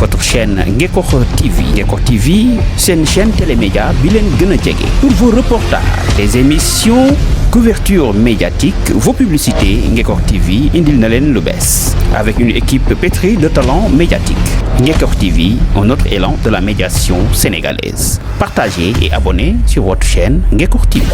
votre chaîne Ngekokh TV. Ngekokh TV, c'est une chaîne télémédia bilen gëna djégé. Pour vos reportages, des émissions, couverture médiatique, vos publicités, Ngekokh TV indil na len lu bess. Avec une équipe pétrie de talents médiatiques. Ngekokh TV, un autre élan de la médiation sénégalaise. Partagez et abonnez sur votre chaîne Ngekokh TV.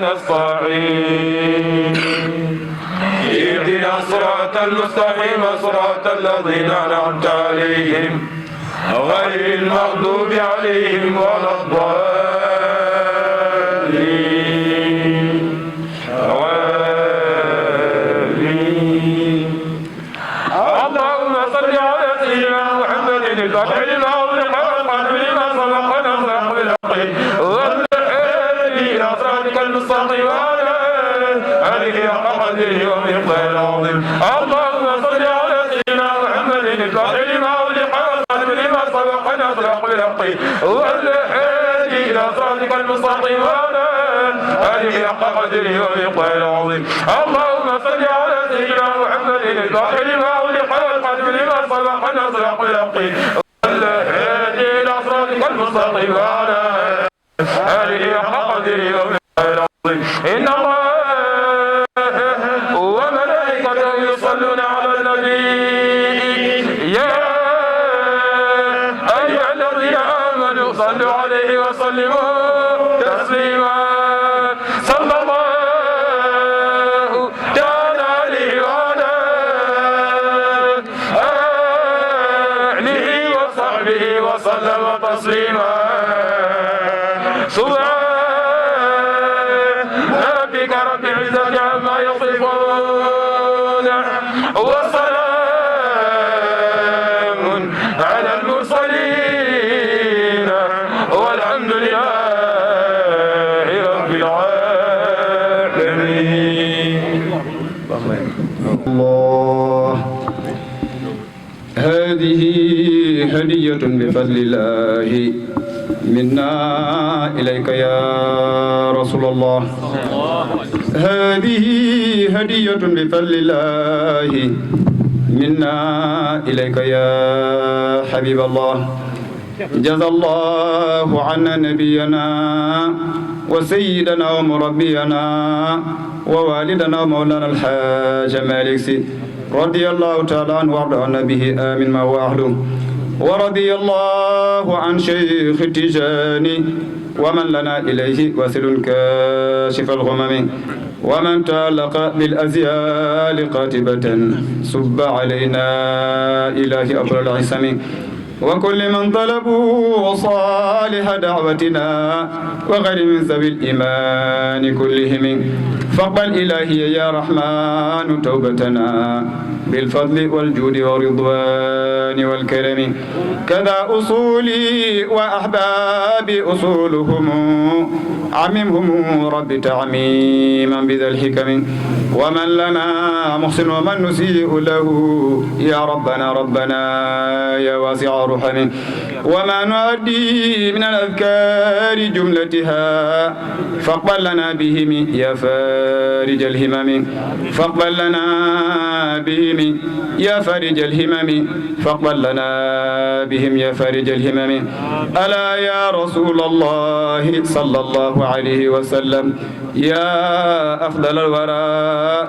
نستعين اهدنا الصراط المستقيم صراط الذين أنعمت عليهم غير المغضوب عليهم ولا الضالين. اللهم صل على سيدنا محمد الفتح لما أغلق والقلب لما سبق نصرح بالحق والهادي إلى صراطك المستقيم وعلى آله حق قدره ومقداره العظيم. اللهم صل على سيدنا محمد الفتح لما أغلق والقلب لما سبق نصرح بالحق والهادي إلى صراطك المستقيم وعلى آله حق قدره ومقداره العظيم. اللهم صل على سيدنا محمد البحر ما أغلق والقلب لما سبق نزرق بالحق والهادي إلى صراطك المستقيم وعلى آله حق قدره ومقداره العظيم إن الله وملائكته يصلون على النبي يا أيها الذين آمنوا صلوا عليه وسلموا تسليما صلى الله تعالى عليه وعلى آله وصحبه وسلم تسليما سبحان ربك رب العزة عما يصفون وسلام على المرسلين والحمد لله رب العالمين. الله هذه هدية بفضل الله منا إليك يا رسول الله. هذه هدية بفضل الله منا إليك يا حبيب الله. جزا الله عنا نبينا وسيدنا ومربينا ووالدنا ومولانا الحاج مالك سي رضي الله تعالى عنه وارضى عنا به آمين ما هو أهله. ورضي الله عن شيخ التجاني ومن لنا إليه وصل كاشف الغمم ومن تعلق بالأزيال قاتبة صب علينا إلهي أبر العسم وكل من طلبوا صالح دعوتنا وغير من ذوي الإيمان كلهم فاقبل إلهي يا رحمن توبتنا بالفضل والجود والرضوان والكرم. كذا أصولي وأحبابي أصولهم عممهم رب تعميما بذا الحكم. ومن لنا محسن ومن نسيء له يا ربنا ربنا يا واسع رحم. وما نؤدي من الأذكار جملتها فاقبل لنا بهم يا فارج الهمم. فاقبل لنا بهم يا فارج الهمم. فاقبل لنا بهم يا فارج الهمم. ألا يا رسول الله صلى الله عليه وسلم يا أفضل الورى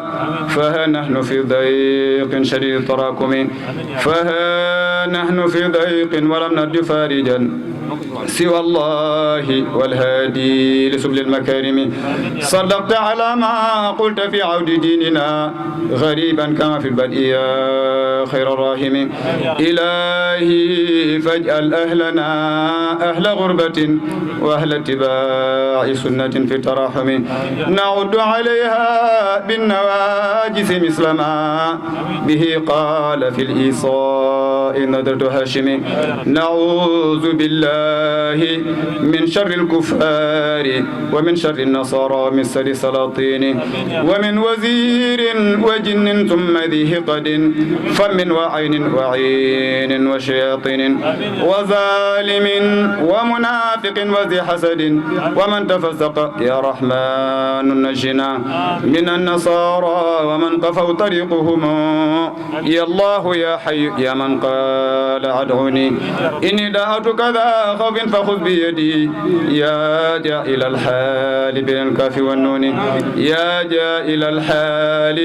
فها نحن في ضيق شديد التراكم. فها نحن في ضيق ولم نرج فارجا سوى الله والهادي لسبل المكارم. صدقت على ما قلت في عود ديننا غريبا كما في البدء يا خير الراحم. إلهي فاجعل أهلنا أهل غربة وأهل اتباع سنة في التراحم. نعد عليها بالنواجس مثل ما به قال في الإيصاء نذرت هاشم. نعوذ بالله من شر الكفار ومن شر النصارى ومن شر السلاطين ومن وزير وجن ثم ذي هقد فم وعين وعين وشياطين وظالم ومنافق وذي حسد ومن تفسق يا رحمن نجنا من النصارى ومن قفوا طريقهم يا الله يا حي يا من قال ادعوني إني دعوتك ذا خوف فخذ بيدي يا جائل الحال بين الكاف والنون. يا جائل الحال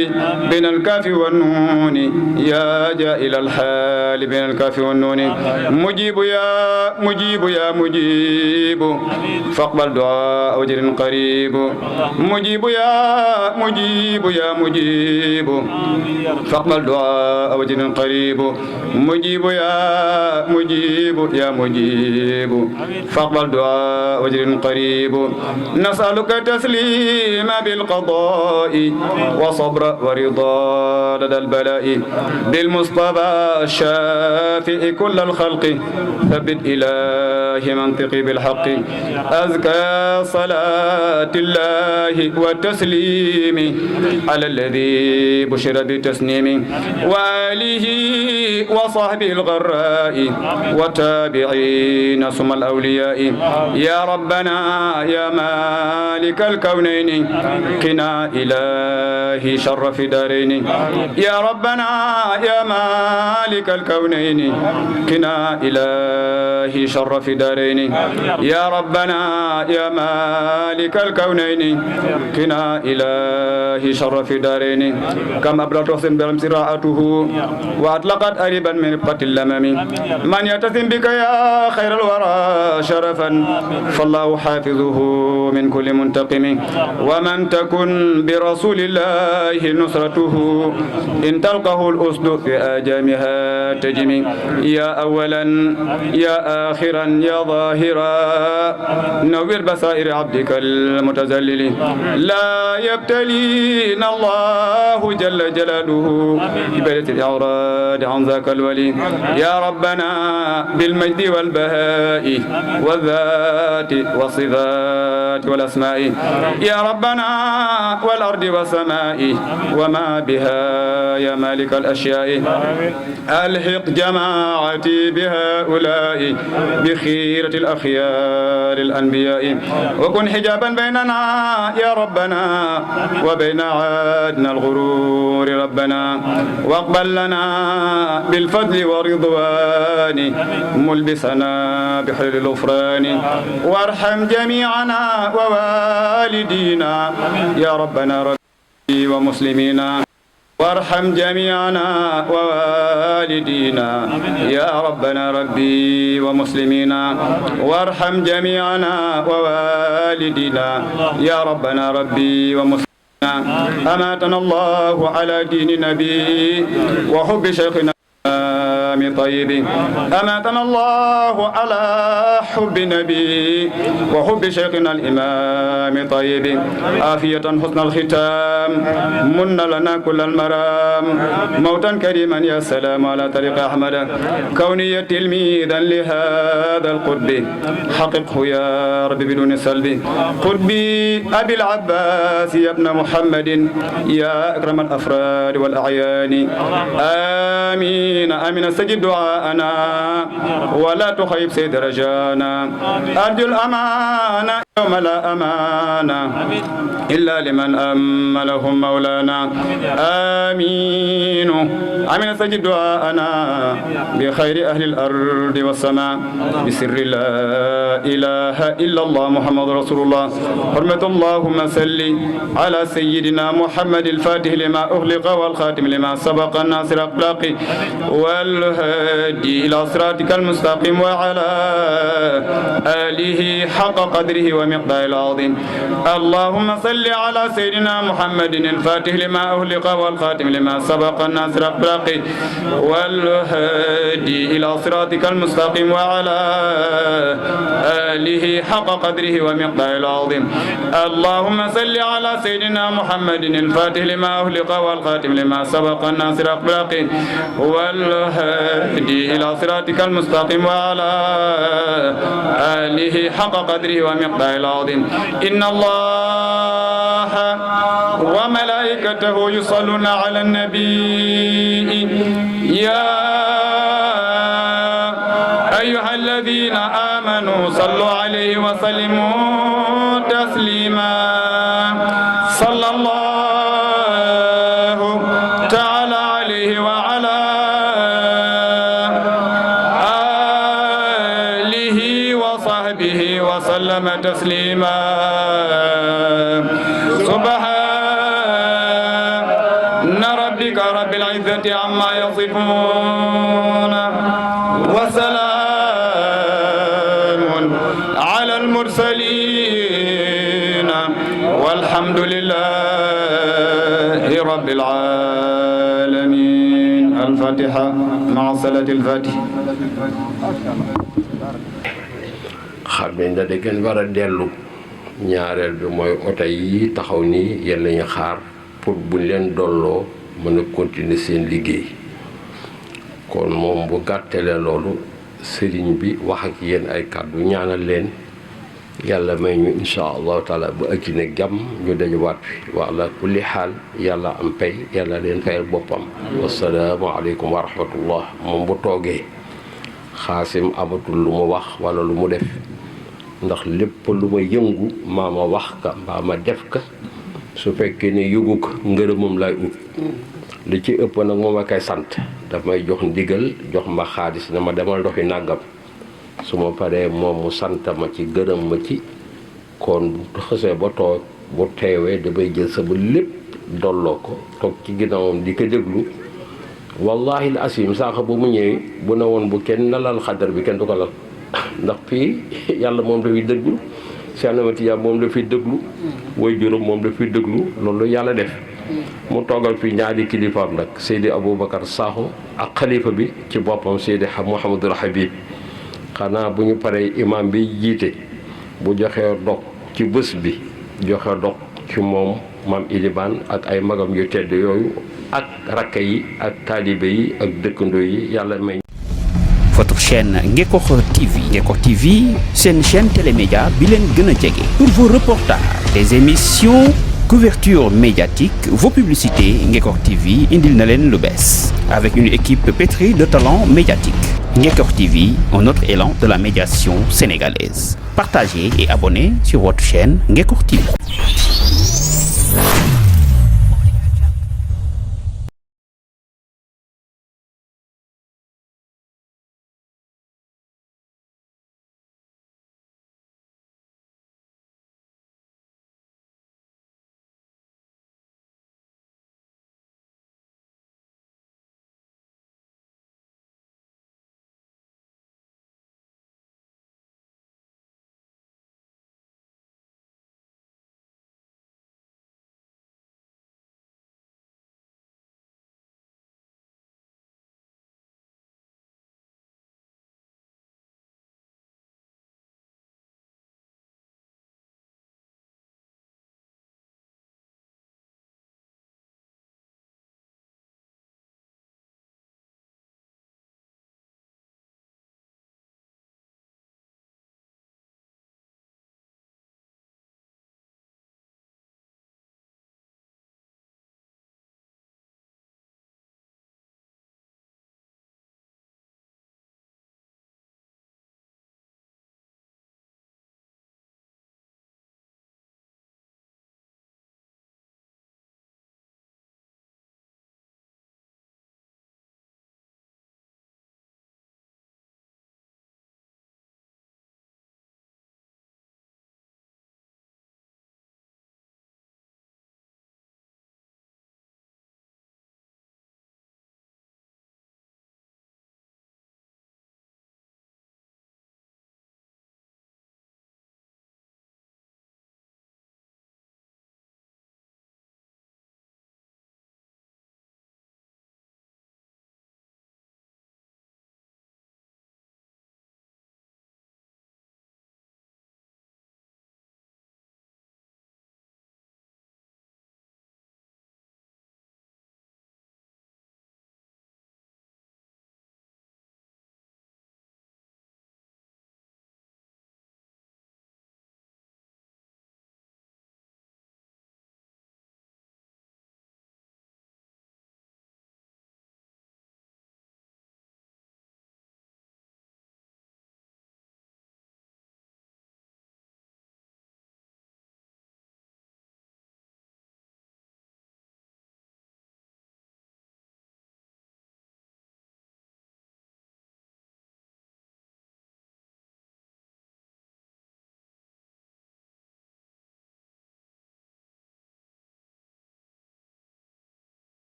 بين الكاف والنون. يا جائل الحال بين الكاف والنون. مجيب يا مجيب يا مجيب فاقبل دعاء أجر قريب. مجيب يا مجيب يا مجيب فاقبل دعاء أجر قريب. مجيب يا مجيب يا مجيب فاقبل دعاء وجر قريب. نسألك تسليم بالقضاء وصبر ورضا لدى البلاء بالمصطفى الشافئ كل الخلق ثبت إله منطقي بالحق. أزكى صلاة الله والتسليم على الذي بشر بتسنيم وآله وصحبه الغراء والتابعين الصالحين ثم الأولياء يا ربنا يا مالك الكونين قنا إلهي شر في دارين يا ربنا يا مالك الكونين قنا إلهي شر في دارين يا ربنا يا مالك الكونين قنا إلهي شر في دارين كم أبلغ حسن برم سراءته وأطلقت أريبا من ربقة اللمم من يتسم بك يا خير الورى شرفا فالله حافظه من كل منتقم ومن تكن برسول الله نصرته إن تلقه الأسد في آجامها تجمي يا أولا يا آخرا يا ظاهرا نور بصائر عبدك المتزلل لا يبتلينا الله جل جلاله ببلة الإعراض عن ذاك الولي يا ربنا بالمجد والبهاء والذات والصفات والأسماء يا ربنا والأرض والسماء وما بها يا مالك الأشياء ألحق جماعتي بهؤلاء بخيرة الأخيار الأنبياء وكن حجابا بيننا يا ربنا وبين عادنا الغرور ربنا واقبل لنا بالفضل ورضوان ملبسنا بحر الغفران وارحم جميعنا ووالدينا يا ربنا ربي ومسلمين وارحم جميعنا ووالدينا يا ربنا ربي ومسلمين وارحم جميعنا ووالدينا يا ربنا ربي ومسلمين أماتنا الله على دين نبي وحب شيخنا طيب أماتنا الله على حب نبي وحب شيخنا الإمام طيب عافية حسن الختام من لنا كل المرام موتا كريما يا سلام على طريق أحمد كوني تلميذا لهذا القرب حققه يا رب بدون سلب قربي أبي العباس يا ابن محمد يا أكرم الأفراد والأعيان آمين آمين استجب دعاءنا ولا تخيب سيد رجانا أرجو الأمانة يوم لا أمانة إلا لمن أملهم مولانا آمين آمين استجب دعاءنا بخير أهل الأرض والسماء بسر لا إله إلا الله محمد رسول الله حرمة اللهم صل على سيدنا محمد الفاتح لما أغلق والخاتم لما سبق الناصر أخلاقي والهادي إلى صراطك المستقيم وعلى آله حق قدره ومقداره العظيم اللهم صل على سيدنا محمد الفاتح لما أغلق والخاتم لما سبق الناصر أخلاقي والهادي إلى صراطك المستقيم وعلى آله حق قدره ومقداره العظيم اللهم صل على سيدنا محمد الفاتح لما أغلق والخاتم لما سبق الناصر أخلاقي والهادي إلى صراطك المستقيم وعلى آله حق قدره ومقداره العظيم إن الله وملائكته يصلون على النبي يا أيها الذين آمنوا صلوا عليه وسلموا تسليما صلى الله تعالى عليه وعلى آله وصحبه وسلم تسليما سبحان ربك رب العزة عما يصفون وسلام على المرسلين والحمد لله رب العالمين الفاتحة مع صلاة الفاتحة xam ne da ngeen war a dellu ñaareel bi mooy oto yi taxaw nii yéen lañu xaar pour buñ leen dolloo mën a continuer seen liggéey kon moom bu gàttalee loolu sëriñ bi wax ak yéen ay kàddu ñaanal leen yàlla may ñu insha allahu taala bu ëkki ne jàmm ñu dajuwaat fi wa ala kulli xaal yàlla am pay yàlla leen fayal boppam wasalaamu aleykum wa rahmatullah moom bu toogee Xaasim amatul lu mu wax walla lu mu def ndax lépp lu ma yëngu maa ma wax ka mbaa ma def ka su fekkee ne yëgu ko ngërëmam laay ut li ci ëpp nag moom a koy sant daf may jox ndigal jox ma xaalis na ma demal doxi nàngam su ma paree moom mu sant ma ci gërëm ma ci kon bu xësee ba toog bu teewee damay jël sama lépp dolloo ko toog ci ginnaawam di ko déglu wallahi la asim sànq ba mu ñëwee bu ne woon bu kenn na lal xadar bi kenn du ko lal ndax fii yàlla moom dafay déglu Cheikh Ahmed Tidiane moom dafay déglu way juróom moom dafay déglu loolu yàlla def mu toogal fii ñaari kilifaam nag Seydi Aboubacar Sakho ak xalifa bi ci boppam Seydi Mouhamadul Habib xanaa bu ñu paree imam bi jiite bu joxee dog ci bés bi joxe dog ci moom maam Ilibaan ak ay magam yu tedd yooyu ak rakka yi ak taalibe yi ak dëkkandoo yi yàlla may. Votre chaîne Ngekokh TV. Ngekokh TV, c'est une chaîne télémédia bi leen gën a jege. Pour vos reportages, des émissions, couverture médiatique, vos publicités, Ngekokh TV indil na leen lu bees. Avec une équipe pétrie de talents médiatiques. Ngekokh TV, un autre élan de la médiation sénégalaise. Partagez et abonnez sur votre chaîne Ngekokh TV.